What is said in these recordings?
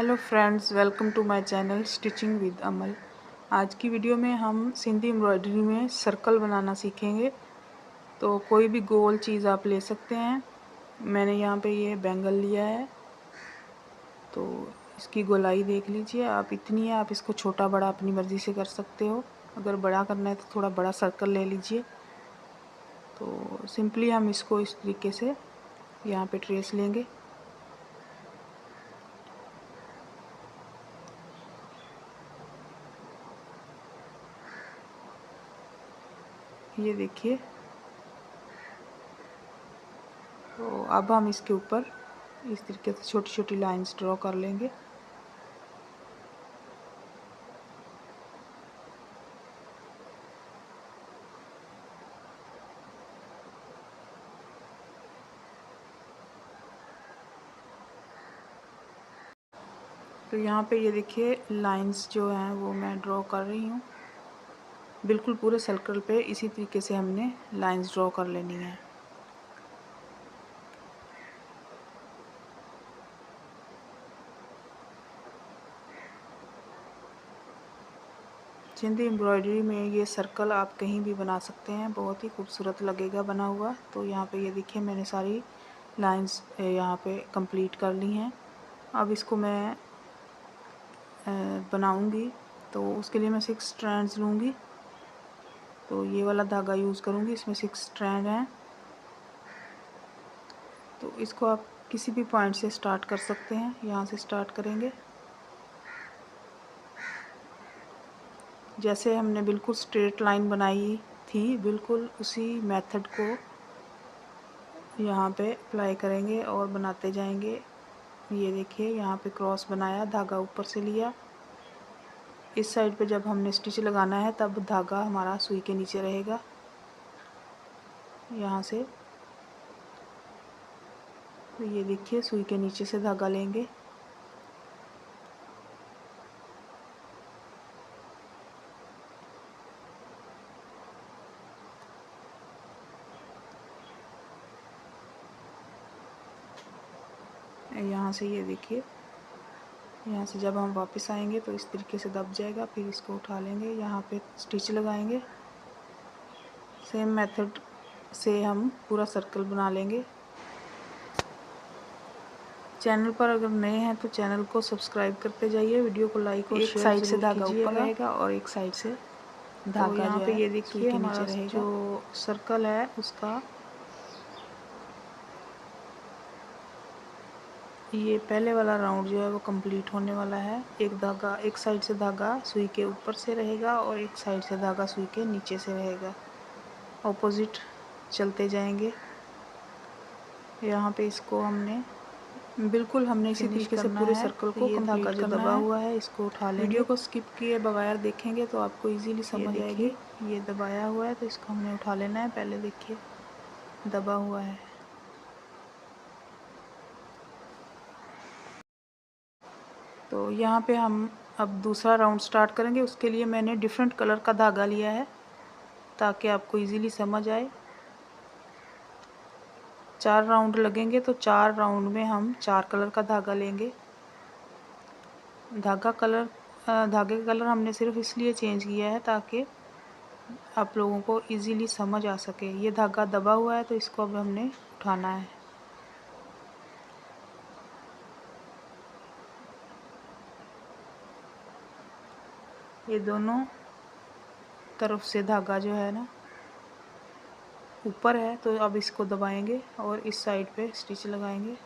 Hello friends, welcome to my channel stitching with Amal. आज की video में हम सिंधी एम्ब्रॉयडरी में सर्कल बनाना सीखेंगे। तो कोई भी गोल चीज़ आप ले सकते हैं। मैंने यहाँ पे ये बैंगल लिया है, तो इसकी गोलाई देख लीजिए आप, इतनी है। आप इसको छोटा बड़ा अपनी मर्ज़ी से कर सकते हो। अगर बड़ा करना है तो थोड़ा बड़ा सर्कल ले लीजिए। तो सिंपली हम इसको इस तरीके से यहाँ पे ट्रेस लेंगे। ये देखिए। तो अब हम इसके ऊपर इस तरीके से छोटी छोटी लाइंस ड्रॉ कर लेंगे। तो यहाँ पे ये देखिए लाइंस जो हैं वो मैं ड्रॉ कर रही हूँ। बिल्कुल पूरे सर्कल पे इसी तरीके से हमने लाइंस ड्रॉ कर लेनी है। सिंधी एम्ब्रॉयडरी में ये सर्कल आप कहीं भी बना सकते हैं, बहुत ही खूबसूरत लगेगा बना हुआ। तो यहाँ पे ये देखिए मैंने सारी लाइंस यहाँ पे कंप्लीट कर ली हैं। अब इसको मैं बनाऊंगी, तो उसके लिए मैं 6 स्ट्रैंड्स लूँगी। तो ये वाला धागा यूज़ करूँगी, इसमें 6 स्ट्रैंड हैं। तो इसको आप किसी भी पॉइंट से स्टार्ट कर सकते हैं। यहाँ से स्टार्ट करेंगे। जैसे हमने बिल्कुल स्ट्रेट लाइन बनाई थी, बिल्कुल उसी मेथड को यहाँ पे अप्लाई करेंगे और बनाते जाएंगे। ये देखिए यहाँ पे क्रॉस बनाया, धागा ऊपर से लिया। इस साइड पे जब हमने स्टिच लगाना है तब धागा हमारा सुई के नीचे रहेगा। यहाँ से तो ये देखिए सुई के नीचे से धागा लेंगे। यहाँ से ये देखिए, यहाँ से जब हम वापस आएंगे तो इस तरीके से दब जाएगा। फिर इसको उठा लेंगे, यहाँ पे स्टिच लगाएंगे। सेम मेथड से हम पूरा सर्कल बना लेंगे। चैनल पर अगर नए हैं तो चैनल को सब्सक्राइब करते जाइए, वीडियो को लाइक और शेयर कीजिएगा। एक साइड से धागा ऊपर रहेगा और एक साइड से धागा यहाँ पे ये देखिए हमारा जो सर्कल है उसका ये पहले वाला राउंड जो है वो कंप्लीट होने वाला है। एक धागा, एक साइड से धागा सुई के ऊपर से रहेगा और एक साइड से धागा सुई के नीचे से रहेगा। ऑपोजिट चलते जाएंगे। यहाँ पे इसको हमने इसी तरीके से पूरे सर्कल को, ये धागा जो दबा हुआ है इसको उठा लेंगे। वीडियो को स्किप किए बगैर देखेंगे तो आपको इजीली समझ आएगी। ये दबाया हुआ है तो इसको हमने उठा लेना है। पहले देखिए दबा हुआ है। तो यहाँ पे हम अब दूसरा राउंड स्टार्ट करेंगे। उसके लिए मैंने डिफरेंट कलर का धागा लिया है ताकि आपको इजीली समझ आए। 4 राउंड लगेंगे तो 4 राउंड में हम 4 कलर का धागा लेंगे। धागे का कलर हमने सिर्फ इसलिए चेंज किया है ताकि आप लोगों को इजीली समझ आ सके। ये धागा दबा हुआ है तो इसको अब हमने उठाना है। ये दोनों तरफ से धागा जो है ना ऊपर है, तो अब इसको दबाएंगे और इस साइड पे स्टिच लगाएंगे।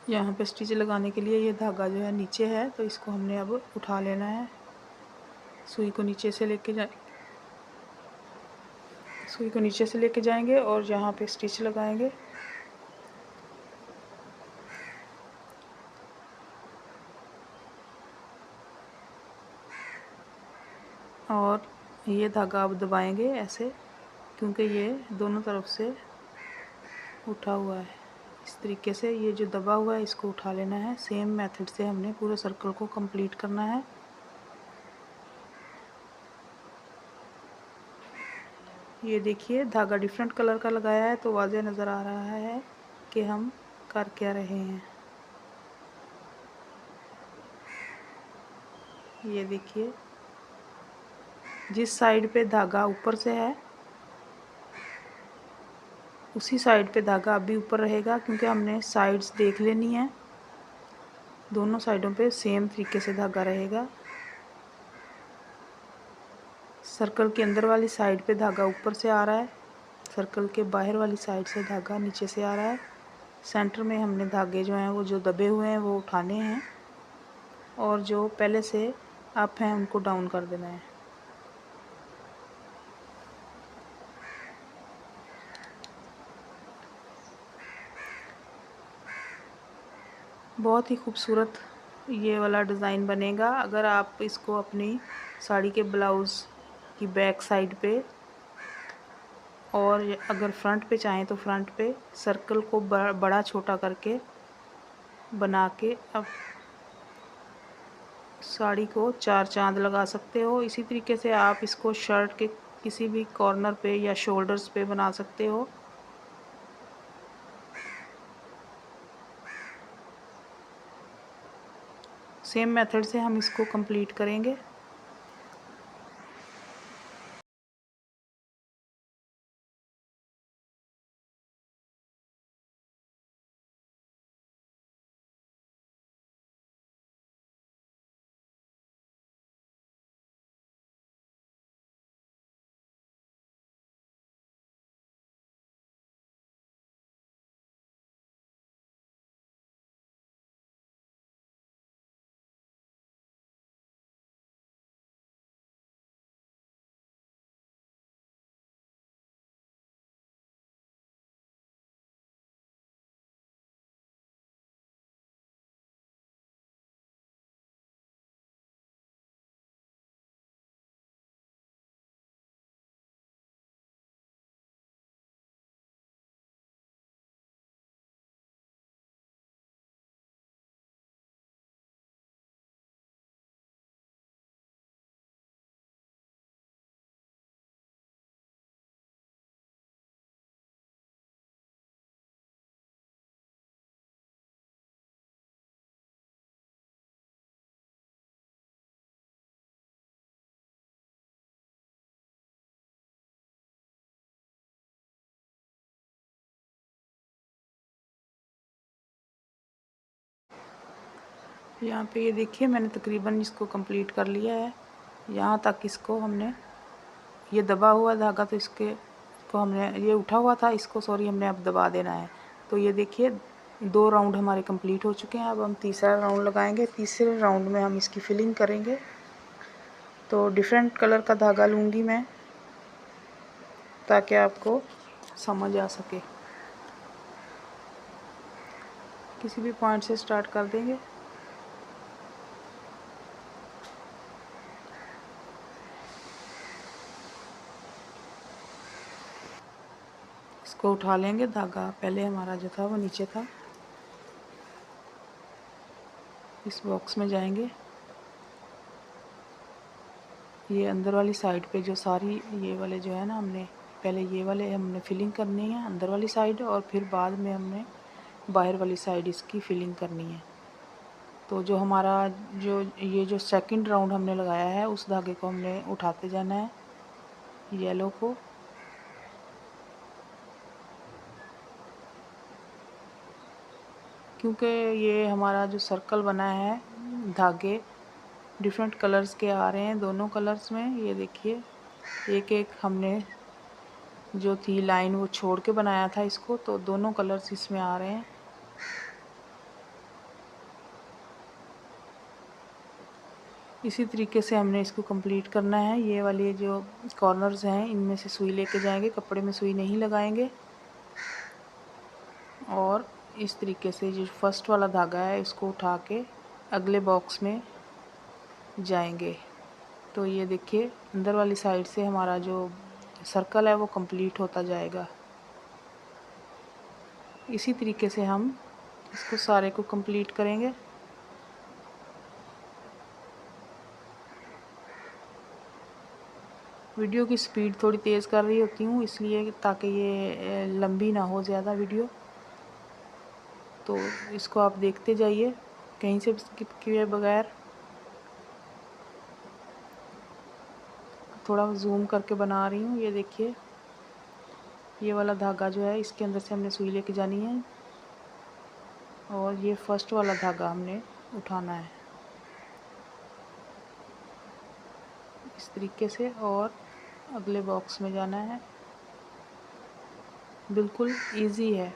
यहाँ पे स्टिच लगाने के लिए ये धागा जो है नीचे है, तो इसको हमने अब उठा लेना है। सुई को नीचे से लेके जाएंगे और यहाँ पे स्टिच लगाएंगे। और ये धागा अब दबाएंगे ऐसे, क्योंकि ये दोनों तरफ से उठा हुआ है इस तरीके से ये जो दबा हुआ है इसको उठा लेना है। सेम मेथड से हमने पूरे सर्कल को कंप्लीट करना है। ये देखिए धागा डिफरेंट कलर का लगाया है तो वाज़ेह नज़र आ रहा है कि हम कर क्या रहे हैं। ये देखिए जिस साइड पे धागा ऊपर से है उसी साइड पे धागा अभी ऊपर रहेगा, क्योंकि हमने साइड्स देख लेनी है। दोनों साइडों पे सेम तरीके से धागा रहेगा। सर्कल के अंदर वाली साइड पे धागा ऊपर से आ रहा है, सर्कल के बाहर वाली साइड से धागा नीचे से आ रहा है। सेंटर में हमने धागे जो हैं वो जो दबे हुए हैं वो उठाने हैं और जो पहले से अप हैं उनको डाउन कर देना है। बहुत ही खूबसूरत ये वाला डिज़ाइन बनेगा अगर आप इसको अपनी साड़ी के ब्लाउज़ की बैक साइड पे और अगर फ्रंट पे चाहें तो फ्रंट पे सर्कल को बड़ा छोटा करके बना के अब साड़ी को चार चांद लगा सकते हो। इसी तरीके से आप इसको शर्ट के किसी भी कॉर्नर पे या शोल्डर्स पे बना सकते हो। सेम मेथड से हम इसको कंप्लीट करेंगे। यहाँ पे ये देखिए मैंने तकरीबन इसको कंप्लीट कर लिया है। यहाँ तक इसको हमने ये दबा हुआ धागा तो इसको हमने ये उठा हुआ था, इसको सॉरी हमने अब दबा देना है। तो ये देखिए 2 राउंड हमारे कंप्लीट हो चुके हैं। अब हम तीसरा राउंड लगाएंगे। तीसरे राउंड में हम इसकी फिलिंग करेंगे। तो डिफरेंट कलर का धागा लूँगी मैं ताकि आपको समझ आ सके। किसी भी पॉइंट से स्टार्ट कर देंगे। इसको उठा लेंगे। धागा पहले हमारा जो था वो नीचे था। इस बॉक्स में जाएंगे। ये अंदर वाली साइड पे जो सारी ये वाले जो है ना हमने पहले ये वाले हमने फिलिंग करनी है अंदर वाली साइड, और फिर बाद में हमने बाहर वाली साइड इसकी फिलिंग करनी है। तो जो हमारा ये जो सेकंड राउंड हमने लगाया है उस धागे को हमने उठाते जाना है, येलो को। क्योंकि ये हमारा जो सर्कल बना है धागे डिफरेंट कलर्स के आ रहे हैं दोनों कलर्स में। ये देखिए एक एक हमने जो थी लाइन वो छोड़ के बनाया था इसको, तो दोनों कलर्स इसमें आ रहे हैं। इसी तरीके से हमने इसको कंप्लीट करना है। ये वाले जो कॉर्नर्स हैं इनमें से सुई लेके जाएंगे, कपड़े में सुई नहीं लगाएंगे। और इस तरीके से जो फर्स्ट वाला धागा है इसको उठा के अगले बॉक्स में जाएंगे। तो ये देखिए अंदर वाली साइड से हमारा जो सर्कल है वो कंप्लीट होता जाएगा। इसी तरीके से हम इसको सारे को कंप्लीट करेंगे। वीडियो की स्पीड थोड़ी तेज़ कर रही होती हूँ इसलिए, ताकि ये लंबी ना हो ज़्यादा वीडियो। तो इसको आप देखते जाइए कहीं से भी स्किप किए बगैर। थोड़ा जूम करके बना रही हूँ। ये देखिए, ये वाला धागा जो है इसके अंदर से हमने सुई लेके जानी है और ये फर्स्ट वाला धागा हमने उठाना है इस तरीके से और अगले बॉक्स में जाना है। बिल्कुल इजी है,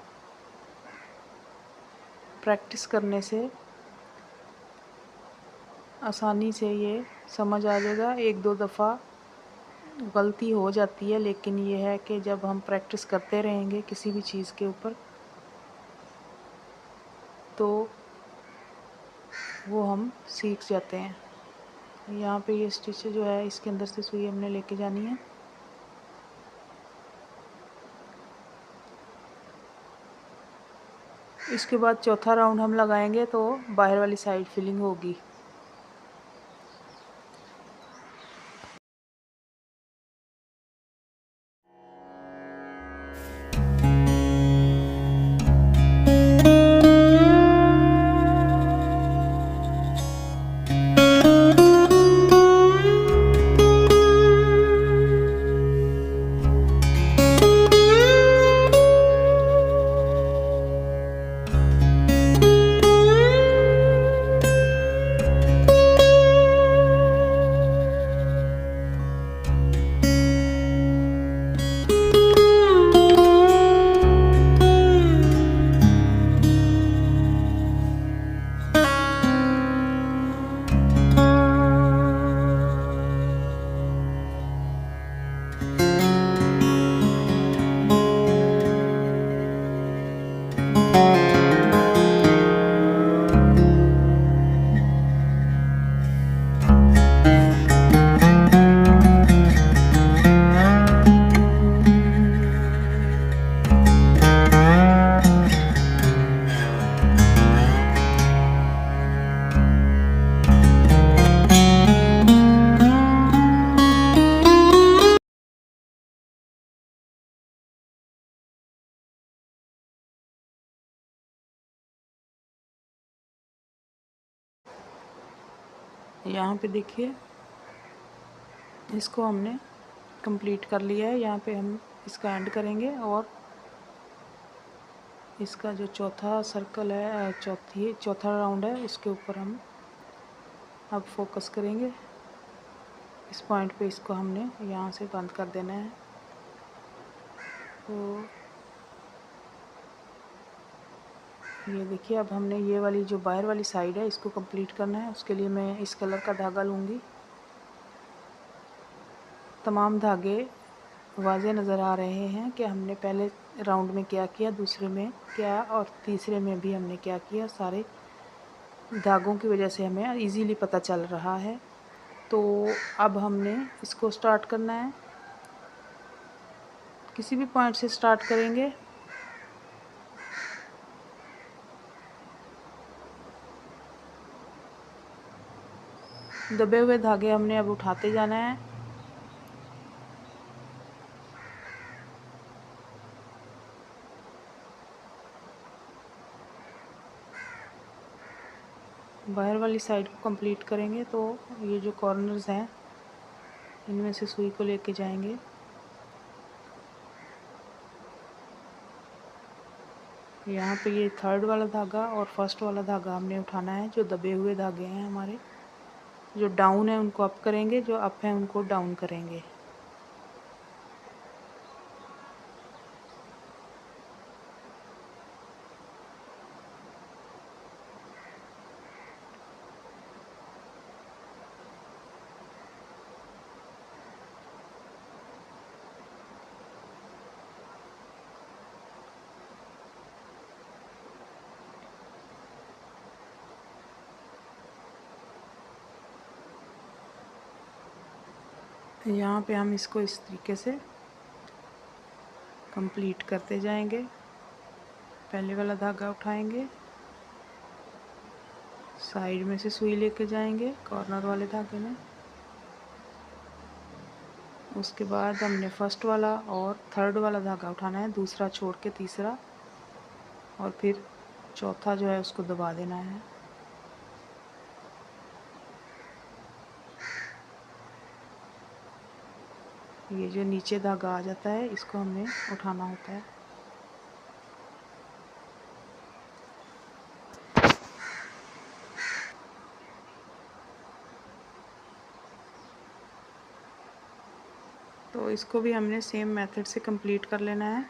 प्रैक्टिस करने से आसानी से ये समझ आ जाएगा। एक दो दफ़ा गलती हो जाती है, लेकिन ये है कि जब हम प्रैक्टिस करते रहेंगे किसी भी चीज़ के ऊपर तो वो हम सीख जाते हैं। यहाँ पे ये स्टिच जो है इसके अंदर से सुई हमने लेके जानी है। इसके बाद चौथा राउंड हम लगाएंगे तो बाहर वाली साइड फिलिंग होगी। यहाँ पे देखिए, इसको हमने कंप्लीट कर लिया है। यहाँ पे हम इसका एंड करेंगे और इसका जो चौथा सर्कल है, चौथा राउंड है, उसके ऊपर हम अब फोकस करेंगे। इस पॉइंट पे इसको हमने यहाँ से बंद कर देना है। तो ये देखिए, अब हमने ये वाली जो बाहर वाली साइड है इसको कंप्लीट करना है। उसके लिए मैं इस कलर का धागा लूँगी। तमाम धागे वाज़े नज़र आ रहे हैं कि हमने पहले राउंड में क्या किया, दूसरे में क्या और तीसरे में भी हमने क्या किया। सारे धागों की वजह से हमें इजीली पता चल रहा है। तो अब हमने इसको स्टार्ट करना है। किसी भी पॉइंट से स्टार्ट करेंगे। दबे हुए धागे हमने अब उठाते जाना है। बाहर वाली साइड को कंप्लीट करेंगे तो ये जो कॉर्नर्स हैं इनमें से सुई को लेके जाएंगे। यहाँ पे ये थर्ड वाला धागा और फर्स्ट वाला धागा हमने उठाना है। जो दबे हुए धागे हैं हमारे, जो डाउन है उनको अप करेंगे, जो अप है उनको डाउन करेंगे। यहाँ पे हम इसको इस तरीके से कंप्लीट करते जाएंगे। पहले वाला धागा उठाएंगे, साइड में से सुई लेके जाएंगे कॉर्नर वाले धागे में। उसके बाद हमने फर्स्ट वाला और थर्ड वाला धागा उठाना है, दूसरा छोड़ के तीसरा, और फिर चौथा जो है उसको दबा देना है। ये जो नीचे धागा आ जाता है इसको हमें उठाना होता है। तो इसको भी हमने सेम मेथड से कंप्लीट कर लेना है।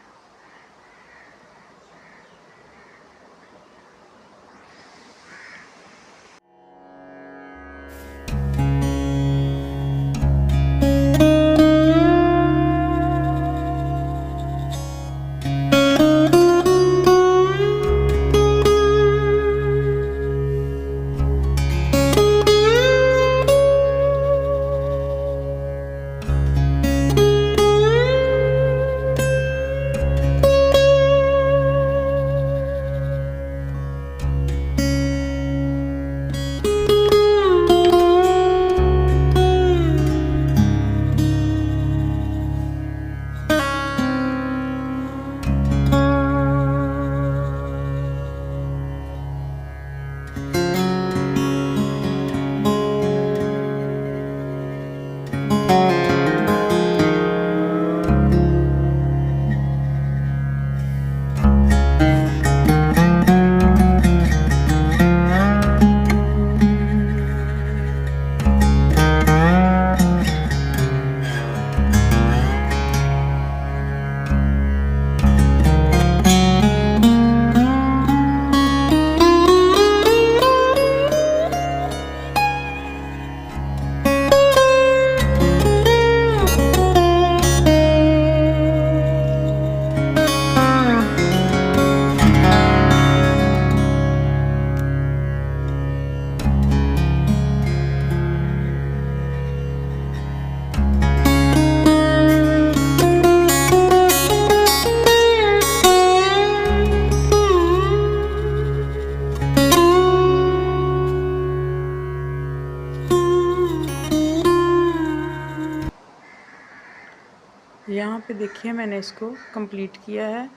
यहाँ पे देखिए मैंने इसको कंप्लीट किया है।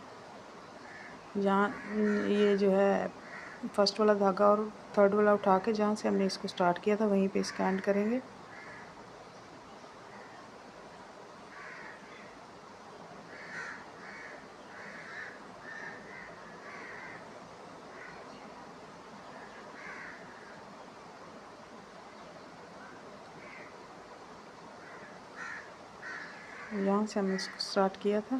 जहाँ ये जो है फर्स्ट वाला धागा और थर्ड वाला उठा के जहाँ से हमने इसको स्टार्ट किया था वहीं पे इसका एंड करेंगे। यहाँ से हमने इसको स्टार्ट किया था।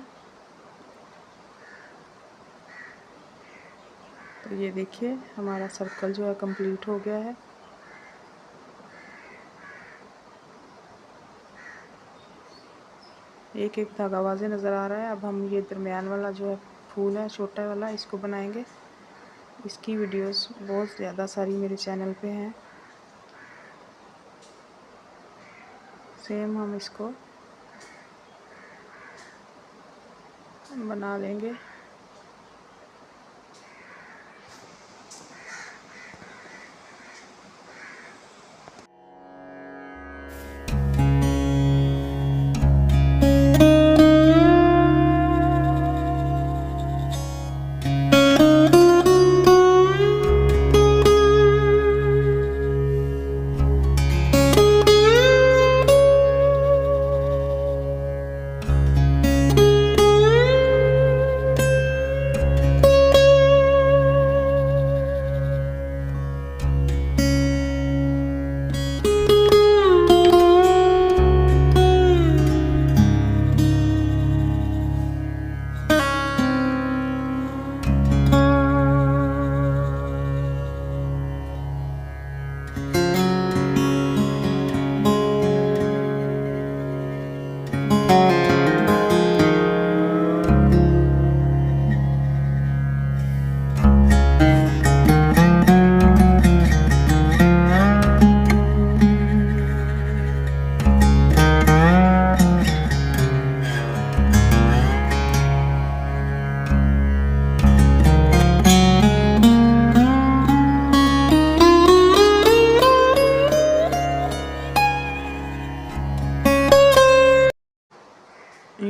तो ये देखिए हमारा सर्कल जो है कंप्लीट हो गया है। एक एक धागा वाज़े नज़र आ रहा है। अब हम ये दरमियान वाला जो है फूल है छोटा वाला, इसको बनाएंगे। इसकी वीडियोस बहुत ज़्यादा सारी मेरे चैनल पे हैं। सेम हम इसको बना लेंगे।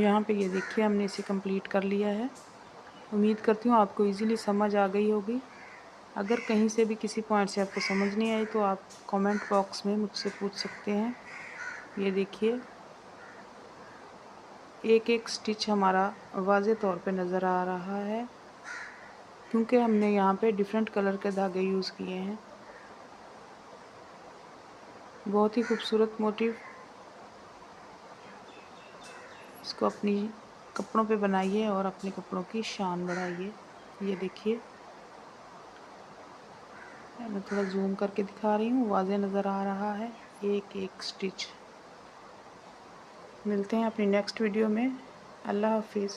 यहाँ पे ये देखिए हमने इसे कंप्लीट कर लिया है। उम्मीद करती हूँ आपको इजीली समझ आ गई होगी। अगर कहीं से भी किसी पॉइंट से आपको समझ नहीं आई तो आप कमेंट बॉक्स में मुझसे पूछ सकते हैं। ये देखिए एक एक स्टिच हमारा वाज़े तौर पे नज़र आ रहा है, क्योंकि हमने यहाँ पे डिफरेंट कलर के धागे यूज़ किए हैं। बहुत ही खूबसूरत मोटिव, इसको अपनी कपड़ों पे बनाइए और अपने कपड़ों की शान बढ़ाइए। ये देखिए मैं थोड़ा जूम करके दिखा रही हूँ, वाज़े नज़र आ रहा है एक एक स्टिच। मिलते हैं अपनी नेक्स्ट वीडियो में। अल्लाह हाफिज़।